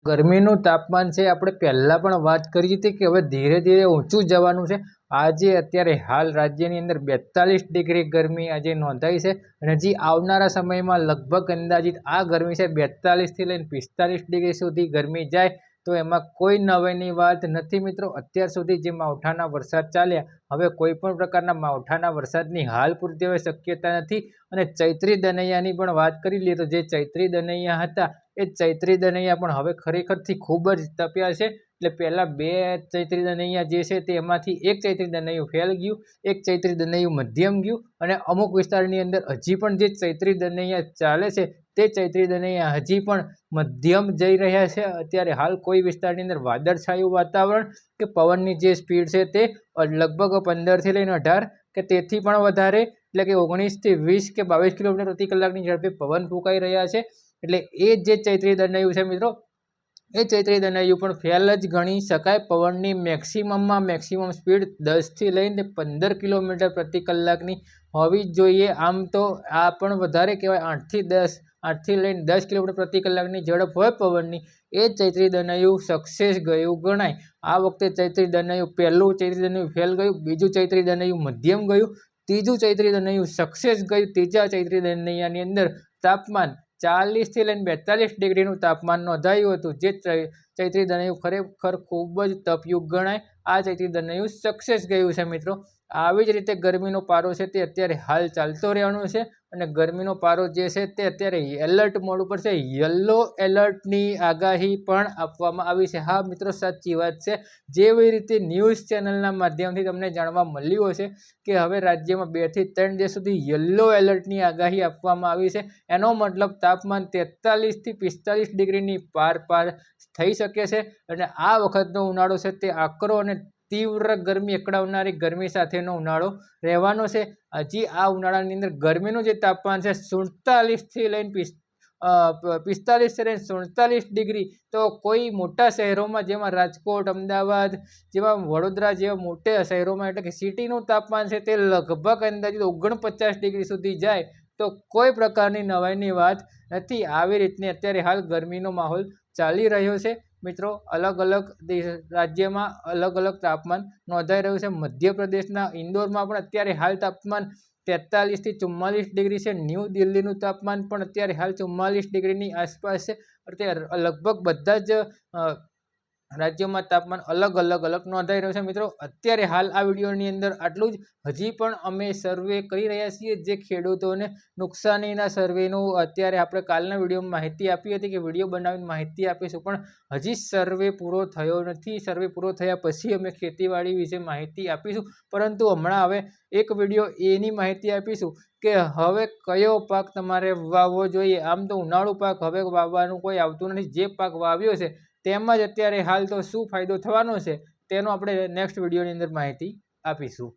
ગરમીનું તાપમાન છે આપણે પહેલાં પણ વાત કરી હતી કે હવે ધીરે ધીરે ઊંચું જવાનું છે. આજે અત્યારે હાલ રાજ્યની અંદર 42 ડિગ્રી ગરમી આજે નોંધાઈ છે અને હજી આવનારા સમયમાં લગભગ અંદાજિત આ ગરમી છે 42થી લઈને 45 ડિગ્રી સુધી ગરમી જાય તો એમાં કોઈ નવાઈની વાત નથી મિત્રો. અત્યાર સુધી જે માવઠાના વરસાદ ચાલ્યા હવે કોઈ પણ પ્રકારના માવઠાના વરસાદની હાલ પૂરતી હવે શક્યતા નથી. અને ચૈત્રી દનૈયાની પણ વાત કરી લઈએ તો જે ચૈત્રી દનૈયા હતા એ ચૈત્રી દનૈયા પણ હવે ખરેખરથી ખૂબ જ તપ્યા છે. એટલે પહેલાં બે ચૈત્રી દનૈયા જે છે તે એમાંથી એક ચૈત્રી દનૈયું ફેલ ગયું, એક ચૈત્રી દનૈયું મધ્યમ ગયું અને અમુક વિસ્તારની અંદર હજી પણ જે ચૈત્રી દનૈયા ચાલે છે તે ચૈત્રી દનૈયા હજી પણ મધ્યમ જઈ રહ્યા છે. અત્યારે હાલ કોઈ વિસ્તારની અંદર વાદળછાયું વાતાવરણ કે પવનની જે સ્પીડ છે તે લગભગ 15થી લઈને 18 કે તેથી પણ વધારે એટલે કે 19થી 20 કે 22 કિલોમીટર પ્રતિ કલાકની ઝડપે પવન ફૂંકાઈ રહ્યા છે. એટલે એ જે ચૈત્રી દનૈયું છે મિત્રો એ ચૈત્રી દનૈયું પણ ફેલ જ ગણી શકાય. પવનની મેક્સિમમ સ્પીડ 10થી લઈને 15 કિલોમીટર પ્રતિ કલાકની હોવી જ જોઈએ. આમ તો આ પણ વધારે કહેવાય, 8થી લઈને 10 કિલોમીટર પ્રતિ કલાકની ઝડપ હોય પવનની. એ ચૈત્રી દનૈયું સક્સેસ ગયું ગણાય. આ વખતે ચૈત્રી દનૈયું પહેલું ચૈત્રી દનૈયું ફેલ ગયું, બીજું ચૈત્રી દનૈયું મધ્યમ ગયું, ત્રીજું ચૈત્રી દનૈયું સક્સેસ ગયું. ત્રીજા ચૈત્રી દનૈયાની અંદર તાપમાન 40થી લઈને 42 ડિગ્રીનું તાપમાન નોંધાયું હતું. જે ચૈત્રી દનૈયું ખરેખર ખૂબ જ તપ્યું ગણાય. આ ચૈત્રી દનૈયું સક્સેસ ગયું છે મિત્રો. આવી જ રીતે ગરમીનો પારો છે તે અત્યારે હાલ ચાલતો રહેવાનો છે અને ગરમીનો પારો જે છે તે અત્યારે એલર્ટ મોડ ઉપર છે. યલો એલર્ટની આગાહી પણ આપવામાં આવી છે. હા મિત્રો, સાચી વાત છે. જેવી રીતે ન્યૂઝ ચેનલના માધ્યમથી તમને જાણવા મળ્યું હશે કે હવે રાજ્યમાં 2 થી 3 દિવસ સુધી યલો એલર્ટની આગાહી આપવામાં આવી છે. એનો મતલબ તાપમાન 43થી 45 ડિગ્રીની પાર થઈ શકે છે અને આ વખતનો ઉનાળો છે તે આકરો અને તીવ્ર ગરમી અકળાવનારી ગરમી સાથેનો ઉનાળો રહેવાનો છે. હજી આ ઉનાળાની અંદર ગરમીનું જે તાપમાન છે 47થી લઈને 45થી લઈને 47 ડિગ્રી, તો કોઈ મોટા શહેરોમાં જેમાં રાજકોટ, અમદાવાદ જેવા, વડોદરા જેવા મોટા શહેરોમાં એટલે કે સિટીનું તાપમાન છે તે લગભગ અંદાજિત 49 ડિગ્રી સુધી જાય તો કોઈ પ્રકારની નવાઈની વાત નથી. આવી રીતની અત્યારે હાલ ગરમીનો માહોલ ચાલી રહ્યો છે મિત્રો. અલગ અલગ રાજ્યમાં અલગ અલગ તાપમાન નોંધાઈ રહ્યું છે. મધ્યપ્રદેશના ઇન્દોરમાં પણ અત્યારે હાલ તાપમાન 43થી 44 ડિગ્રી છે. ન્યૂ દિલ્હીનું તાપમાન પણ અત્યારે હાલ 44 ડિગ્રીની આસપાસ છે. અત્યારે લગભગ બધા જ રાજ્યોમાં તાપમાન અલગ અલગ નોંધાઈ રહ્યું છે મિત્રો. અત્યારે હાલ આ વિડીયોની અંદર આટલું જ. હજી પણ અમે સર્વે કરી રહ્યા છીએ જે ખેડૂતોને નુકસાનીના સર્વેનું અત્યારે આપણે કાલના વિડીયોમાં માહિતી આપી હતી કે વિડીયો બનાવીને માહિતી આપીશું, પણ હજી સર્વે પૂરો થયો નથી. સર્વે પૂરો થયા પછી અમે ખેતીવાડી વિશે માહિતી આપીશું. પરંતુ હમણાં હવે એક વિડીયો એની માહિતી આપીશું કે હવે કયો પાક તમારે વાવવો જોઈએ. આમ તો ઉનાળુ પાક હવે વાવવાનું કોઈ આવતું નથી. જે પાક વાવ્યો છે તેમાં જ અત્યારે હાલ તો શું ફાયદો થવાનો છે તેનો આપણે નેક્સ્ટ વિડીયોની અંદર માહિતી આપીશું.